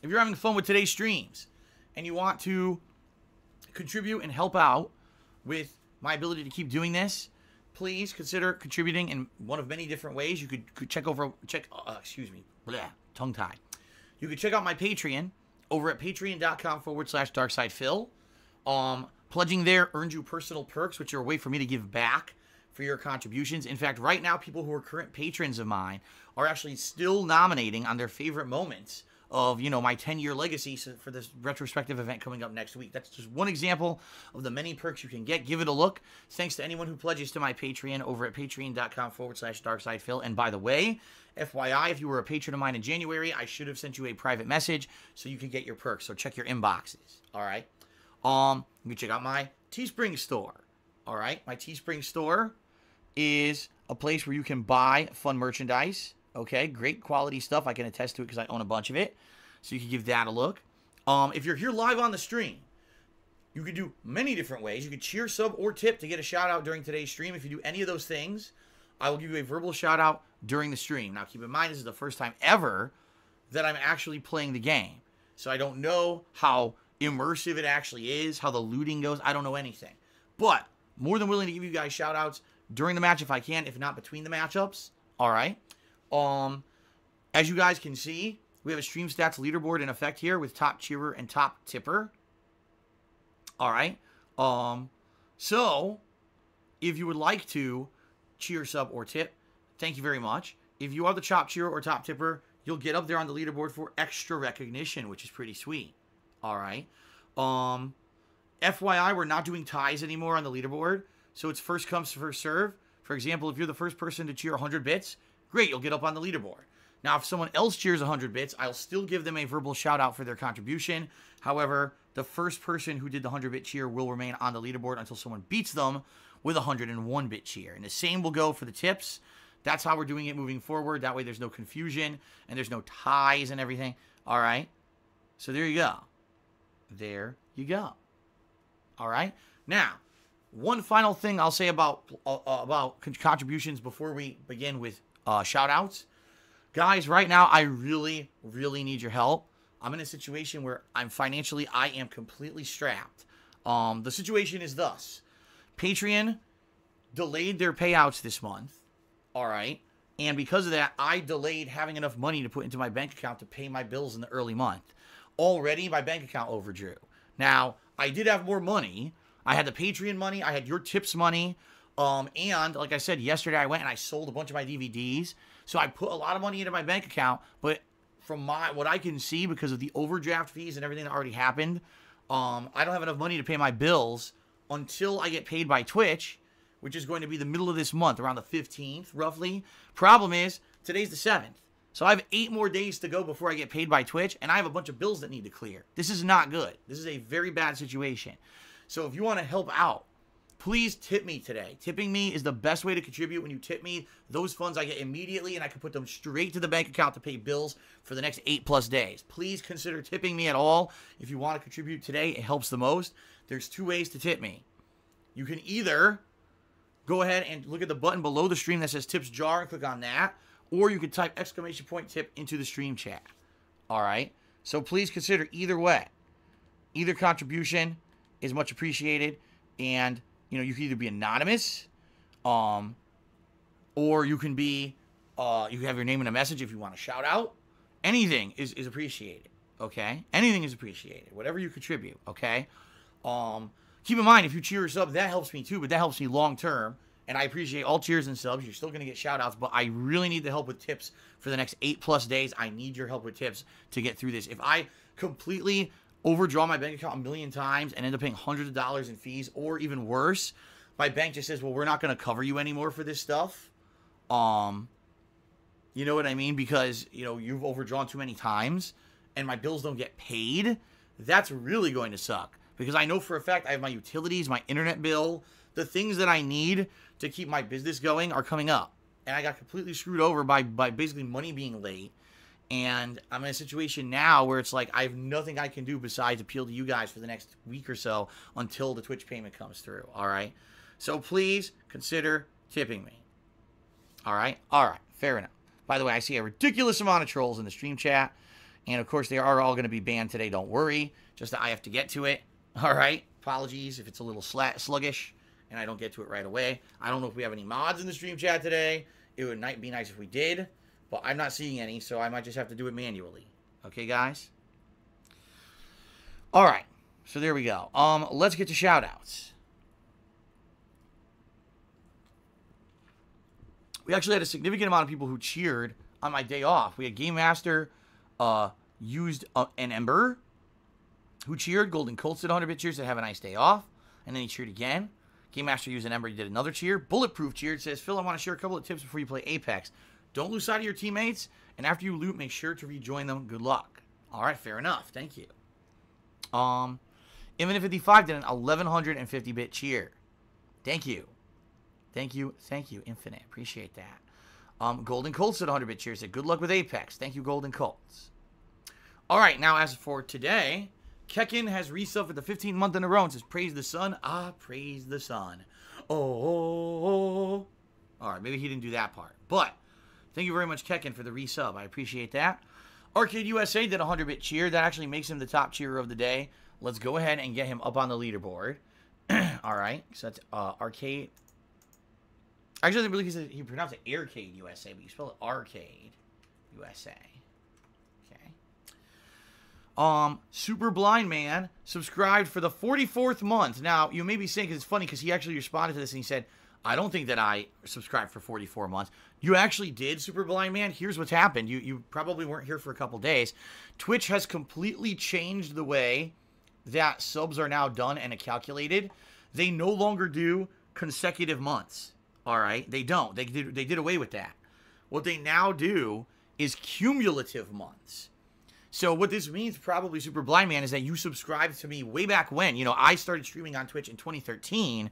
if you're having fun with today's streams and you want to contribute and help out with my ability to keep doing this, please consider contributing in one of many different ways. You could check, tongue-tied. You could check out my Patreon over at patreon.com/darksidephil. Pledging there earns you personal perks, which are a way for me to give back for your contributions. In fact, right now, people who are current patrons of mine are actually still nominating on their favorite moments of, you know, my 10-year legacy for this retrospective event coming up next week. That's just one example of the many perks you can get. Give it a look. Thanks to anyone who pledges to my Patreon over at patreon.com/darksidephil. And by the way, FYI, if you were a patron of mine in January, I should have sent you a private message so you can get your perks. So check your inboxes. All right. You can check out my Teespring store. All right. My Teespring store is a place where you can buy fun merchandise. Okay, great quality stuff. I can attest to it because I own a bunch of it. So you can give that a look. If you're here live on the stream, you could do many different ways. You could cheer, sub, or tip to get a shout out during today's stream. If you do any of those things, I will give you a verbal shout out during the stream. Now, keep in mind, this is the first time ever that I'm actually playing the game. So I don't know how immersive it actually is, how the looting goes. I don't know anything. But more than willing to give you guys shout outs during the match if I can, if not between the matchups. All right. As you guys can see, we have a stream stats leaderboard in effect here with top cheerer and top tipper. All right. So if you would like to cheer, sub, or tip, thank you very much. If you are the top cheerer or top tipper, you'll get up there on the leaderboard for extra recognition, which is pretty sweet. All right. FYI, we're not doing ties anymore on the leaderboard, so it's first comes, first serve. For example, if you're the first person to cheer 100 bits, great, you'll get up on the leaderboard. Now, if someone else cheers 100 bits, I'll still give them a verbal shout out for their contribution. However, the first person who did the 100-bit cheer will remain on the leaderboard until someone beats them with a 101-bit cheer. And the same will go for the tips. That's how we're doing it moving forward. That way there's no confusion and there's no ties and everything. All right? So there you go. There you go. All right? Now, one final thing I'll say about contributions before we begin with shout outs. Guys, right now, I really, really need your help. I'm in a situation where I am completely strapped. The situation is thus. Patreon delayed their payouts this month. All right. And because of that, I delayed having enough money to put into my bank account to pay my bills in the early month. Already, my bank account overdrew. Now, I did have more money. I had the Patreon money. I had your tips money. And like I said, yesterday I went and I sold a bunch of my DVDs. So I put a lot of money into my bank account, but from what I can see, because of the overdraft fees and everything that already happened, I don't have enough money to pay my bills until I get paid by Twitch, which is going to be the middle of this month, around the 15th, roughly. Problem is, today's the 7th. So I have 8 more days to go before I get paid by Twitch, and I have a bunch of bills that need to clear. This is not good. This is a very bad situation. So if you want to help out, please tip me today. Tipping me is the best way to contribute. When you tip me, those funds I get immediately, and I can put them straight to the bank account to pay bills for the next 8+ days. Please consider tipping me at all. If you want to contribute today, it helps the most. There's 2 ways to tip me. You can either go ahead and look at the button below the stream that says Tips Jar and click on that, or you can type !tip into the stream chat. All right? So please consider either way. Either contribution is much appreciated, and you know, you can either be anonymous, or you can be, you can have your name in a message if you want to shout out. Anything is appreciated, okay? Anything is appreciated, whatever you contribute, okay? Keep in mind, if you cheer or sub, that helps me too, but that helps me long term, and I appreciate all cheers and subs. You're still going to get shout outs, but I really need the help with tips for the next 8+ days. I need your help with tips to get through this. If I completely overdraw my bank account a million times and end up paying hundreds of dollars in fees, or even worse, my bank just says, well, we're not going to cover you anymore for this stuff. You know what I mean? Because, you know, you've overdrawn too many times and my bills don't get paid. That's really going to suck, because I know for a fact I have my utilities, my internet bill, the things that I need to keep my business going are coming up. And I got completely screwed over by basically money being late. And I'm in a situation now where it's like I have nothing I can do besides appeal to you guys for the next week or so until the Twitch payment comes through, all right? So please consider tipping me, all right? All right, fair enough. By the way, I see a ridiculous amount of trolls in the stream chat. And, of course, they are all going to be banned today. Don't worry. Just that I have to get to it. All right? Apologies if it's a little sluggish and I don't get to it right away. I don't know if we have any mods in the stream chat today. It would be nice if we did. But I'm not seeing any, so I might just have to do it manually. Okay, guys? All right. So there we go. Let's get to shout-outs. We actually had a significant amount of people who cheered on my day off. We had Game Master used an Ember who cheered. Golden Colts did 100-bit cheers to have a nice day off. And then he cheered again. Game Master used an Ember. He did another cheer. Bulletproof cheered. Says, Phil, I want to share a couple of tips before you play Apex. Don't lose sight of your teammates. And after you loot, make sure to rejoin them. Good luck. All right, fair enough. Thank you. Infinite55 did an 1150-bit cheer. Thank you. Thank you, Infinite. Appreciate that. Golden Colts did 100-bit cheer. Said, good luck with Apex. Thank you, Golden Colts. All right, now as for today, Kekin has resubbed for the 15th month in a row and says, praise the sun. Ah, praise the sun. Oh. All right, maybe he didn't do that part. But thank you very much, Kekin, for the resub. I appreciate that. Arcade USA did a 100-bit cheer. That actually makes him the top cheerer of the day. Let's go ahead and get him up on the leaderboard. All right, so that's Arcade. Actually, I believe he pronounced it Aircade USA, but you spell it Arcade USA. Okay. Super Blind Man subscribed for the 44th month. Now, you may be saying, because it's funny, because he actually responded to this and he said, I don't think that I subscribed for 44 months. You actually did, Super Blind Man. Here's what's happened. You probably weren't here for a couple days. Twitch has completely changed the way that subs are now done and calculated. They no longer do consecutive months. All right? They don't. They did away with that. What they now do is cumulative months. So what this means, probably, Super Blind Man, is that you subscribed to me way back when. You know, I started streaming on Twitch in 2013,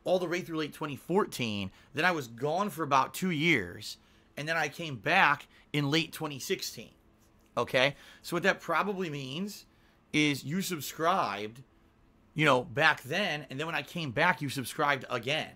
all the way through late 2014. Then I was gone for about 2 years. And then I came back in late 2016. Okay? So what that probably means is you subscribed, you know, back then. And then when I came back, you subscribed again.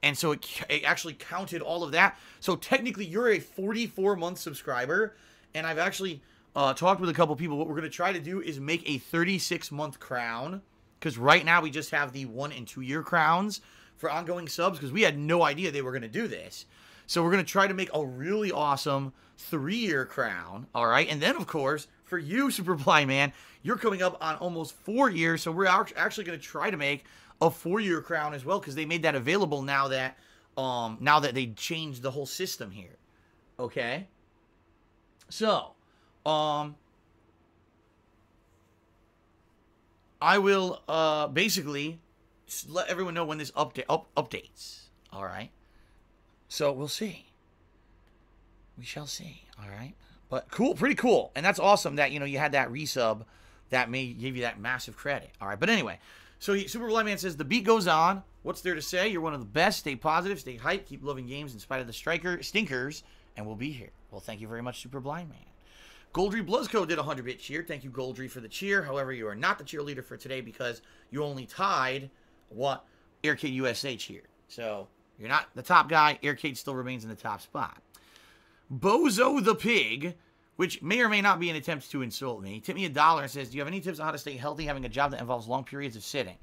And so it actually counted all of that. So technically, you're a 44-month subscriber. And I've actually talked with a couple people. What we're going to try to do is make a 36-month crown. Because right now, we just have the 1- and 2-year crowns for ongoing subs. Because we had no idea they were going to do this. So we're going to try to make a really awesome 3-year crown. All right. And then, of course, for you, Super Blind Man, you're coming up on almost 4 years. So we're actually going to try to make a 4-year crown as well, because they made that available now that they changed the whole system here. Okay? So, I will basically let everyone know when this updates. All right? So, we'll see. We shall see. All right? But cool, pretty cool. And that's awesome that, you know, you had that resub that gave you that massive credit. All right? But anyway, so Super Blind Man says, the beat goes on. What's there to say? You're one of the best. Stay positive. Stay hyped. Keep loving games in spite of the stinkers. And we'll be here. Well, thank you very much, Super Blind Man. Goldry Bluzco did a 100-bit cheer. Thank you, Goldry, for the cheer. However, you are not the cheerleader for today because you only tied what Aircade USA cheered. So you're not the top guy. Aircade still remains in the top spot. Bozo the Pig, which may or may not be an attempt to insult me, tipped me $1 and says, do you have any tips on how to stay healthy having a job that involves long periods of sitting?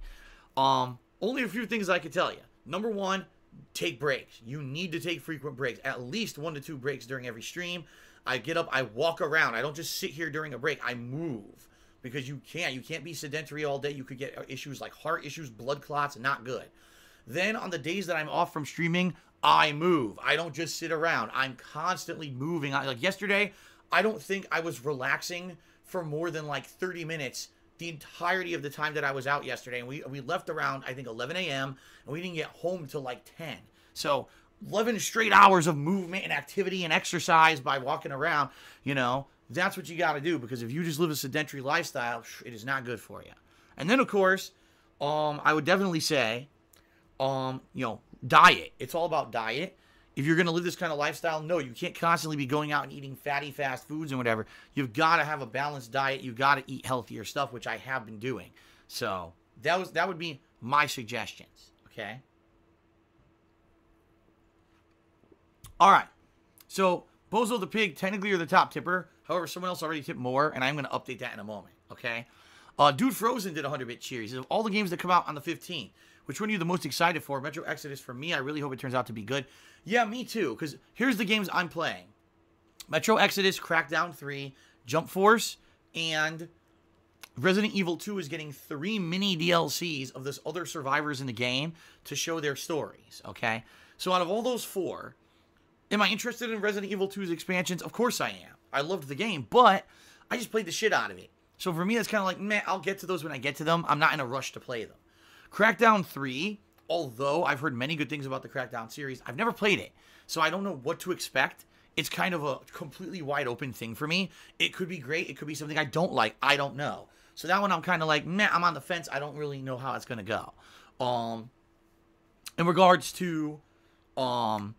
Only a few things I could tell you. Number one, take breaks. You need to take frequent breaks. At least 1 to 2 breaks during every stream. I get up, I walk around. I don't just sit here during a break. I move. Because you can't be sedentary all day. You could get issues like heart issues, blood clots, not good. Then on the days that I'm off from streaming, I move. I don't just sit around. I'm constantly moving. Like yesterday, I don't think I was relaxing for more than like 30 minutes the entirety of the time that I was out yesterday. And we left around, I think, 11 a.m. and we didn't get home till like 10. So 11 straight hours of movement and activity and exercise by walking around, you know, that's what you got to do. Because if you just live a sedentary lifestyle, it is not good for you. And then, of course, I would definitely say, you know, diet. It's all about diet. If you're going to live this kind of lifestyle, no, you can't constantly be going out and eating fatty, fast foods and whatever. You've got to have a balanced diet. You've got to eat healthier stuff, which I have been doing. So that would be my suggestions, okay? All right. So Bozo the Pig, technically you're the top tipper. However, someone else already tipped more, and I'm going to update that in a moment, okay? Dude Frozen did 100-bit cheer. He says, of all the games that come out on the 15th, which one are you the most excited for? Metro Exodus for me. I really hope it turns out to be good. Yeah, me too, because here's the games I'm playing. Metro Exodus, Crackdown 3, Jump Force, and Resident Evil 2 is getting 3 mini DLCs of this other survivors in the game to show their stories, okay? So out of all those 4, am I interested in Resident Evil 2's expansions? Of course I am. I loved the game, but I just played the shit out of it. So for me, it's kind of like, meh, I'll get to those when I get to them. I'm not in a rush to play them. Crackdown 3, although I've heard many good things about the Crackdown series, I've never played it. So I don't know what to expect. It's kind of a completely wide open thing for me. It could be great. It could be something I don't like. I don't know. So that one I'm kind of like, meh, I'm on the fence. I don't really know how it's going to go. In regards to, oh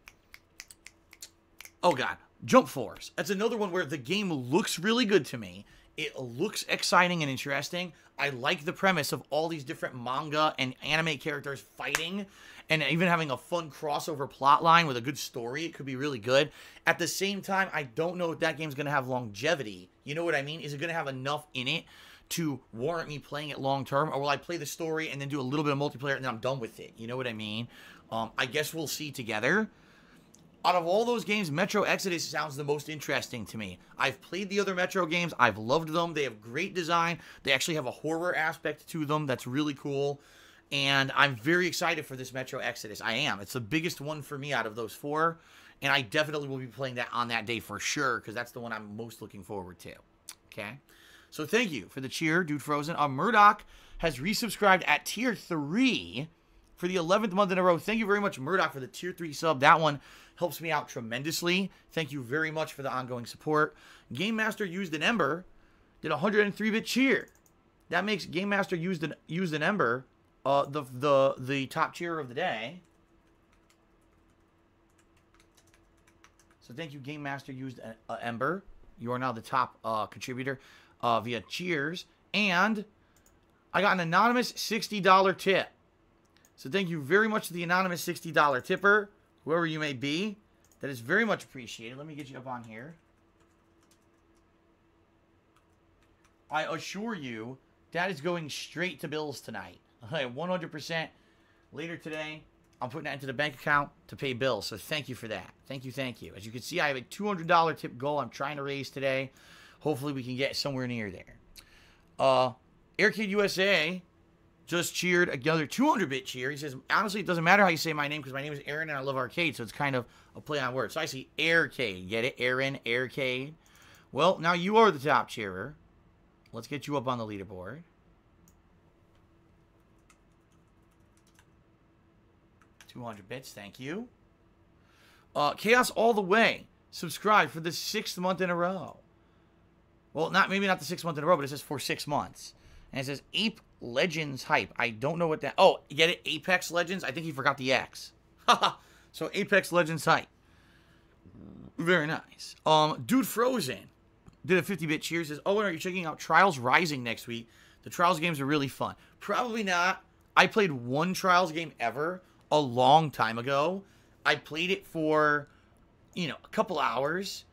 God, Jump Force. That's another one where the game looks really good to me. It looks exciting and interesting. I like the premise of all these different manga and anime characters fighting and even having a fun crossover plot line with a good story. It could be really good. At the same time, I don't know if that game's going to have longevity. You know what I mean? Is it going to have enough in it to warrant me playing it long term? Or will I play the story and then do a little bit of multiplayer and then I'm done with it? You know what I mean? I guess we'll see together. Out of all those games, Metro Exodus sounds the most interesting to me. I've played the other Metro games. I've loved them. They have great design. They actually have a horror aspect to them that's really cool. And I'm very excited for this Metro Exodus. I am. It's the biggest one for me out of those 4. And I definitely will be playing that on that day for sure, because that's the one I'm most looking forward to. Okay? So thank you for the cheer, Dude Frozen. Murdoch has resubscribed at Tier 3 for the 11th month in a row. Thank you very much, Murdoch, for the Tier 3 sub. That one helps me out tremendously. Thank you very much for the ongoing support. Game Master Used an Ember did a 103-bit cheer. That makes Game Master Used an Ember the top cheer of the day. So thank you, Game Master Used an Ember. You are now the top contributor via cheers. And I got an anonymous $60 tip. So thank you very much to the anonymous $60 tipper, whoever you may be. That is very much appreciated. Let me get you up on here. I assure you, that is going straight to bills tonight. 100% later today, I'm putting that into the bank account to pay bills. So thank you for that. Thank you, thank you. As you can see, I have a $200 tip goal I'm trying to raise today. Hopefully we can get somewhere near there. Airkid USA just cheered another 200-bit cheer. He says, honestly, it doesn't matter how you say my name because my name is Aaron and I love arcade, so it's kind of a play on words. So I see Aircade. Get it? Aaron, Aircade. Well, now you are the top cheerer. Let's get you up on the leaderboard. $200 bits, thank you. Chaos All the Way. Subscribe for the 6th month in a row. Well, maybe not the 6th month in a row, but it says for 6 months. And it says Ape Legends Hype. I don't know what that... Oh, you get it? Apex Legends? I think he forgot the X. So Apex Legends Hype. Very nice. Dude Frozen did a 50-bit cheer. Says, oh, and are you checking out Trials Rising next week? The Trials games are really fun. Probably not. I played one Trials game ever a long time ago. I played it for, a couple hours.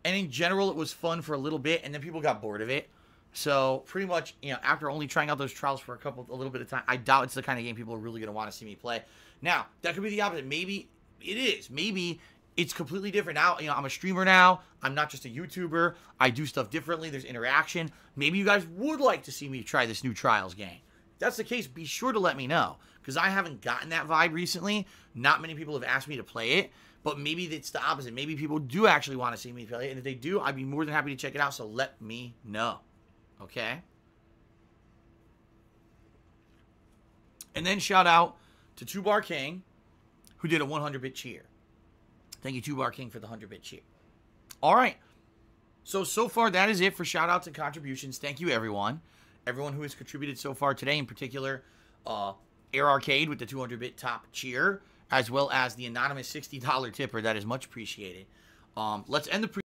And in general, it was fun for a little bit. And then people got bored of it. So pretty much, after only trying out those trials for a little bit of time, I doubt it's the kind of game people are really going to want to see me play. Now, that could be the opposite. Maybe it is. Maybe it's completely different. Now, I'm a streamer now. I'm not just a YouTuber. I do stuff differently. There's interaction. Maybe you guys would like to see me try this new Trials game. If that's the case, be sure to let me know. Because I haven't gotten that vibe recently. Not many people have asked me to play it. But maybe it's the opposite. Maybe people do actually want to see me play it. And if they do, I'd be more than happy to check it out. So let me know. Okay? And then shout out to 2Bar King, who did a 100-bit cheer. Thank you, 2Bar King, for the 100-bit cheer. All right. So far, that is it for shout-outs and contributions. Thank you, everyone. Everyone who has contributed so far today, in particular, Air Arcade with the 200-bit top cheer, as well as the anonymous $60 tipper. That is much appreciated. Let's end the